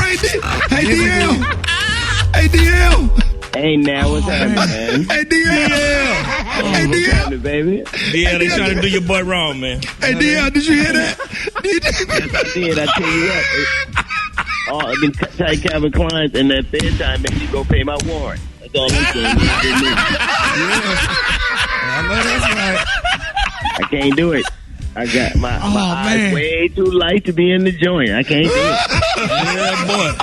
Hey, DL. Hey, DL. Hey, now what's happening, man? Hey, DL. Hey, What's DL. happening, baby? Yeah, they trying to do your boy wrong, man. Hey, DL, did you hear that? Yes, I did. I tell you what. All them tight Calvin Kleins and that bedtime made me go pay my warrant. That's all I'm saying. I know that's right. I can't do it. I got my eyes way too light to be in the joint. I can't do it. Yeah, boy.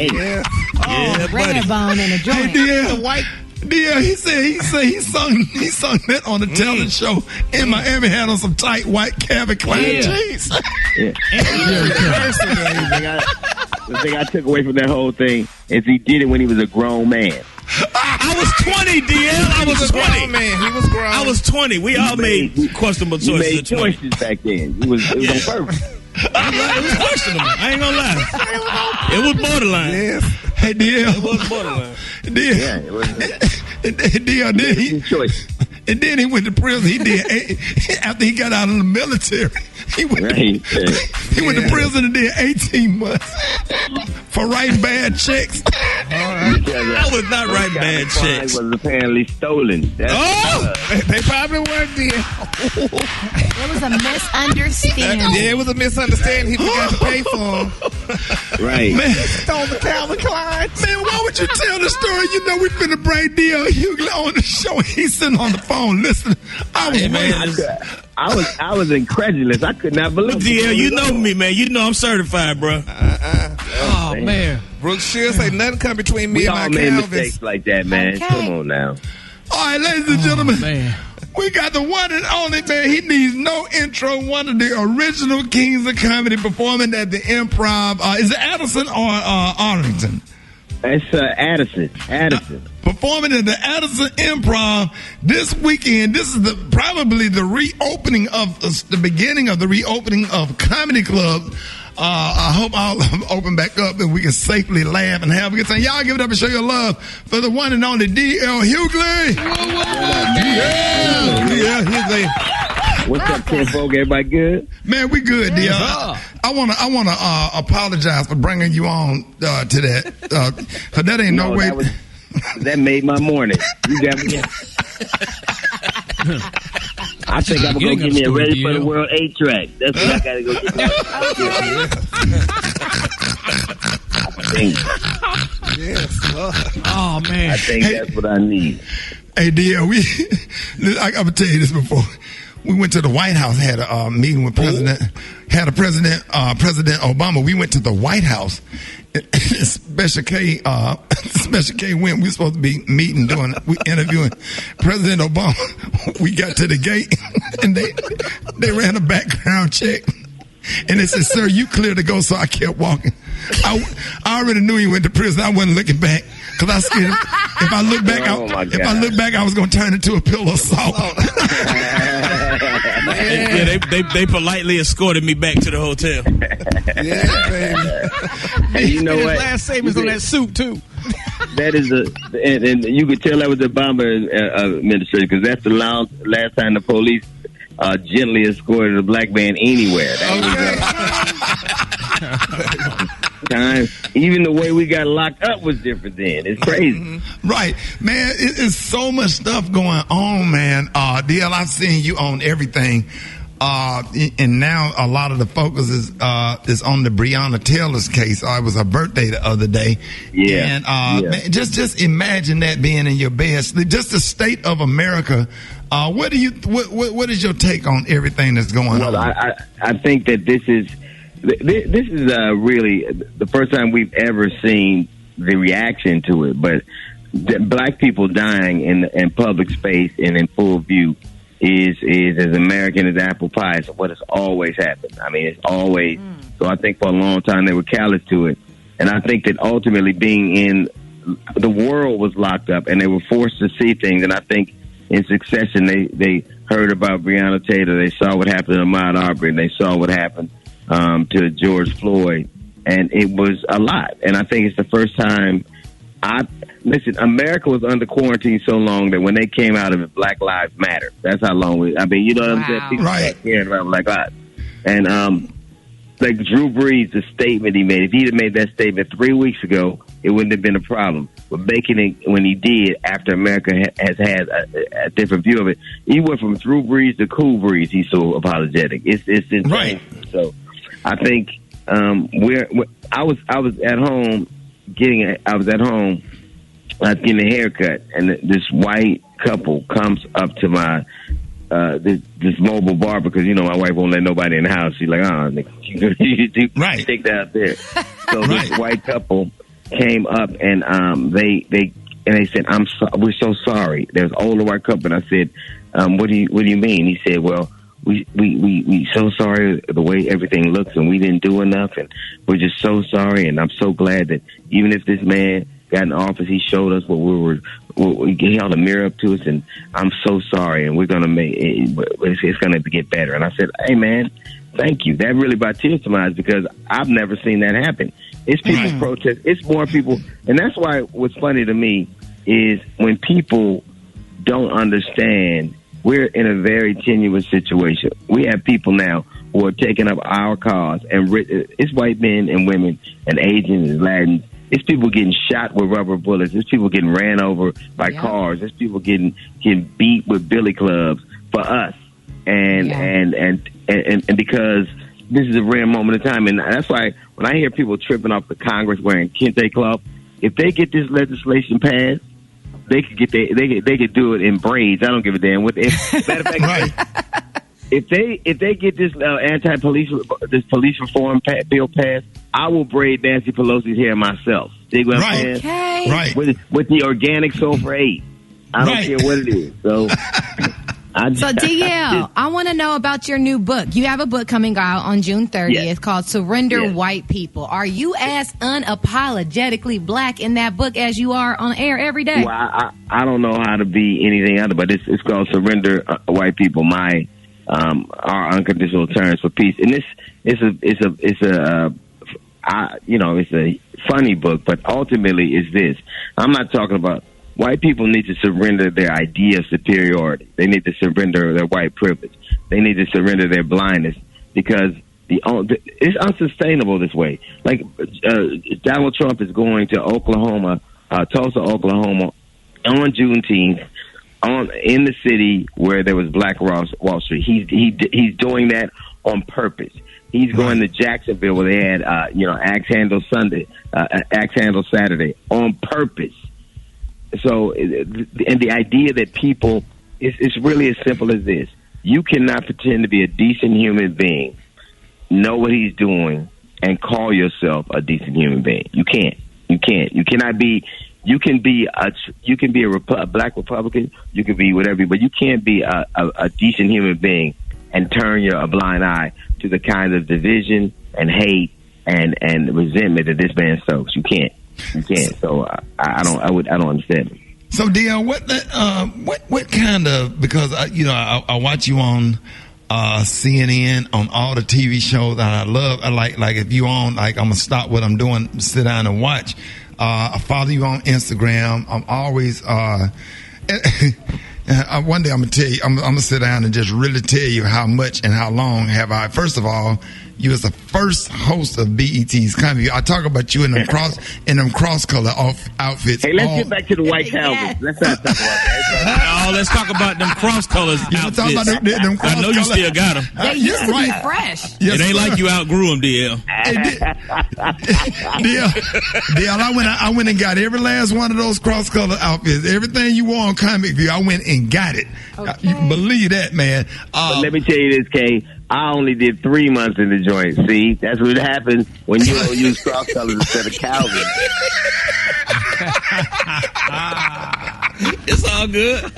Yeah, buddy. Bone in a joint. Hey, DL. DL, he said he sung that on the talent show in Miami, had on some tight white Calvin Klein jeans. Yeah. The thing I took away from that whole thing is he did it when he was a grown man. I was 20, DL. I was 20. Man, he was grown. I was 20. We all made questionable You choices. made choices back then. It was on purpose. It was questionable. I ain't gonna lie. It was borderline. Yes. Hey, DL. It was borderline. DL. Yeah, it was. DL, then Choice. and then he went to prison. He did after he got out of the military. He went to prison and did 18 months for writing bad checks. I was not writing bad checks. Was apparently stolen. They probably were, dear. It was a misunderstanding. Yeah, it was a misunderstanding. He forgot to pay for them. Right. Man, Stole the Calvin Klein. man, why would you tell the story? You know, we've finna bring D.L. Hughley on the show. He's sitting on the phone listening. I was waiting. I was incredulous. I could not believe it. DL, you know me, man. You know I'm certified, bro. Oh, man. Brooks Shears say nothing come between me We and all my made Calvins. mistakes like that, man. Okay. Come on now. All right, ladies and gentlemen. Man. We got the one and only, man. He needs no intro. One of the original kings of comedy performing at the Improv. Is it Addison or Arlington? That's Addison. Performing at the Addison Improv this weekend. This is probably the reopening of the beginning of the reopening of comedy clubs. I hope I'll open back up and we can safely laugh and have a good time. Y'all give it up and show your love for the one and only D.L. Hughley. D.L. Hughley. What's up, kinfolk? Everybody good? Man, we good, D.L. I wanna apologize for bringing you on to that. Cause that ain't no way. That made my morning. You got me. I think I'm going to get me a Ready for the World 8-track. That's what I got to go get. Oh, man. I think that's what I need. Hey, D.L., I'm going to tell you this before. We went to the White House, had a meeting with President Obama. We went to the White House. Special K went. We were supposed to be meeting, interviewing President Obama. We got to the gate and they ran a background check. And they said, "Sir, you clear to go." So I kept walking. I already knew he went to prison. I wasn't looking back because I scared him. If I look back, I was going to turn into a pillow of salt. Yeah, they politely escorted me back to the hotel. Yeah, baby. Hey, you know what? Last savings on that suit too. That is and you could tell that was the Obama administration because that's the last time the police gently escorted a black man anywhere. Time. Even the way we got locked up was different then. It's crazy. Right. Man, it is so much stuff going on, man. DL, I've seen you on everything. And now a lot of the focus is on the Breonna Taylor's case. It was her birthday the other day. Yeah. And man, just imagine that being in your bed. Just the state of America. What is your take on everything that's going on? I think that this is really the first time we've ever seen the reaction to it. But black people dying in public space and in full view is as American as apple pie. It's what has always happened. I mean, it's always. So I think for a long time they were callous to it. And I think that ultimately being in the world was locked up and they were forced to see things. And I think in succession they heard about Breonna Taylor. They saw what happened to Ahmaud Arbery. They saw what happened to George Floyd. And it was a lot. And I think it's the first time listen, America was under quarantine so long that when they came out of it, Black Lives Matter. That's how long you know what I'm saying? People right. caring about Black Lives. And like Drew Brees, the statement he made. If he'd have made that statement 3 weeks ago, it wouldn't have been a problem. But making it when he did, after America has had a different view of it, he went from Drew Brees to Cool Brees. He's so apologetic. It's insane. Right. So I think I was at home getting a haircut, and this white couple comes up to my this mobile bar, because my wife won't let nobody in the house. She's like, nigga, you right, take that out there. So right. This white couple came up, and they said, we're so sorry. There's an older white couple, and I said, what do you mean? He said, well, we so sorry the way everything looks, and we didn't do enough, and we're just so sorry. And I'm so glad that even if this man got in office, he showed us he held a mirror up to us, and I'm so sorry, and we're gonna make it's gonna get better. And I said, hey man, thank you. That really brought tears to my eyes, because I've never seen that happen. It's people protest. It's more people, and that's why what's funny to me is when people don't understand. We're in a very tenuous situation. We have people now who are taking up our cause, and it's white men and women and Asians and Latins. It's people getting shot with rubber bullets. It's people getting ran over by cars. It's people getting beat with billy clubs for us, and because this is a rare moment of time, and that's why when I hear people tripping off the Congress wearing kente cloth, if they get this legislation passed, they could they could do it in braids. I don't give a damn. Matter of fact, if they get this police reform bill passed, I will braid Nancy Pelosi's hair myself. See what I'm saying? Okay. Right. With the organic sulfur 8. I don't care what it is. So. So, DL, I want to know about your new book. You have a book coming out on June 30th. Yes. It's called Surrender White People. Are you as unapologetically black in that book as you are on air every day? Well, I don't know how to be anything other, but it's called Surrender White People. Our unconditional terms for peace, and it's a funny book, but ultimately it's this. I'm not talking about. White people need to surrender their idea of superiority. They need to surrender their white privilege. They need to surrender their blindness, because it's unsustainable this way. Like Donald Trump is going to Tulsa, Oklahoma, on Juneteenth, in the city where there was Black Wall Street. He's doing that on purpose. He's going to Jacksonville where they had Axe Handle Saturday on purpose. So, and the idea that people, it's really as simple as this. You cannot pretend to be a decent human being, know what he's doing, and call yourself a decent human being. You can't. You cannot be, you can be a black Republican, you can be whatever, but you can't be a decent human being and turn a blind eye to the kind of division and hate and resentment that this man sows. You can't. So I don't understand. So DL, what kind of, because I watch you on CNN, on all the TV shows, and I like if you on, like, I'm gonna stop what I'm doing, sit down and watch. I follow you on Instagram. I'm always one day I'm gonna tell you, I'm gonna sit down and just really tell you how much and how long have I. First of all, you was the first host of BET's comedy. I talk about you in them cross color outfits. Hey, let's get back to the white Calvins. Let's not talk about that. Let's talk about them cross colors outfits. Talk about them cross I know you still got them. They used to be fresh. Yes, it ain't like you outgrew them, DL. DL, I went and got every last one of those cross color outfits. Everything you wore on Comic View, I went and got it. Okay. You can believe that, man. But let me tell you this, Kay. I only did 3 months in the joint. See, that's what happens when you don't use cross colors instead of Calvin. It's all good.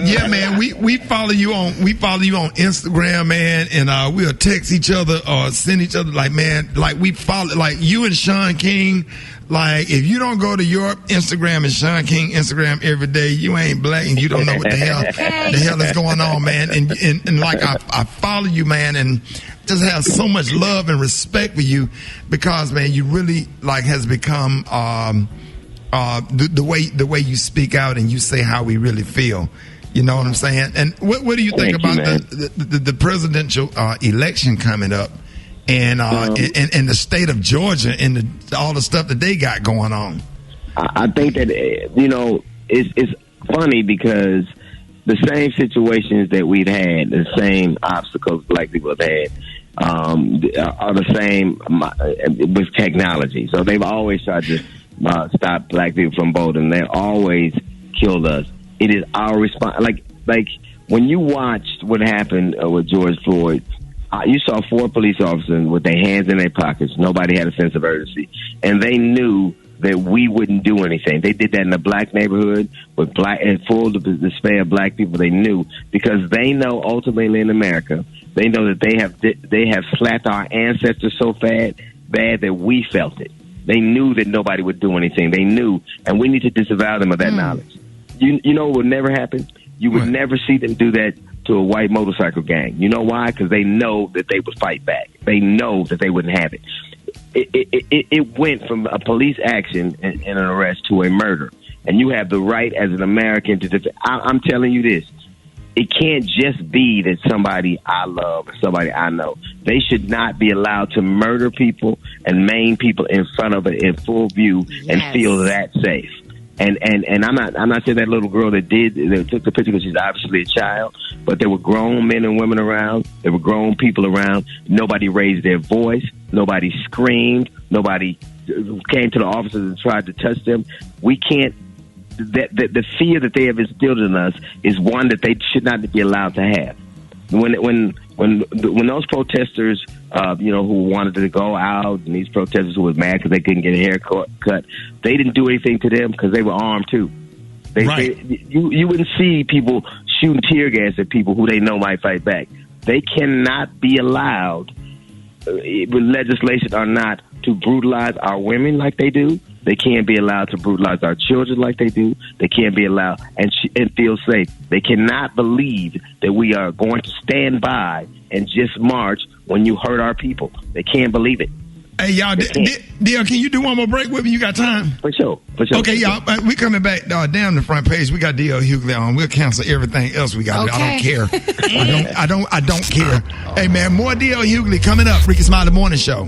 Yeah, man. We follow you on Instagram, man, and we'll text each other or send each other, like, man, like, we follow, like, you and Sean King. Like, if you don't go to your Instagram and Sean King Instagram every day, you ain't black and you don't know what the hell is going on, man. And like, I follow you, man, and just have so much love and respect for you, because, man, you really, like, has become the way you speak out and you say how we really feel. You know what I'm saying? And what do you think about the presidential election coming up? and in the state of Georgia and all the stuff that they got going on. I think that it's funny because the same situations that we've had, the same obstacles black people have had, are the same with technology. So they've always tried to stop black people from voting. They always killed us. It is our response. Like when you watched what happened with George Floyd, you saw 4 police officers with their hands in their pockets. Nobody had a sense of urgency, and they knew that we wouldn't do anything. They did that in a black neighborhood with black and full display of black people. They knew because they know ultimately in America, they know that they have slapped our ancestors so bad that we felt it. They knew that nobody would do anything. They knew, and we need to disavow them of that knowledge. You know what would never happen? You would never see them do that to a white motorcycle gang. You know why? Because they know that they would fight back. They know that they wouldn't have it. It went from a police action and an arrest to a murder. And you have the right as an American to defend. I'm telling you this. It can't just be that somebody I love or somebody I know. They should not be allowed to murder people and maim people in front of it in full view and feel that safe. And I'm not saying that little girl that took the picture because she's obviously a child, but there were grown men and women around. There were grown people around. Nobody raised their voice. Nobody screamed. Nobody came to the officers and tried to touch them. We can't. The fear that they have instilled in us is one that they should not be allowed to have. When those protesters, who wanted to go out, and these protesters who was mad because they couldn't get a haircut, they didn't do anything to them because they were armed too. You wouldn't see people shooting tear gas at people who they know might fight back. They cannot be allowed, with legislation or not, to brutalize our women like they do. They can't be allowed to brutalize our children like they do. They can't be allowed and feel safe. They cannot believe that we are going to stand by and just march when you hurt our people. They can't believe it. Hey, y'all, D.L., can you do one more break with me? You got time? For sure. Okay, y'all, we coming back down the front page. We got D.L. Hughley on. We'll cancel everything else we got. Okay. I don't care. I don't care. Hey, man, more D.L. Hughley coming up. Rickey Smiley Morning Show.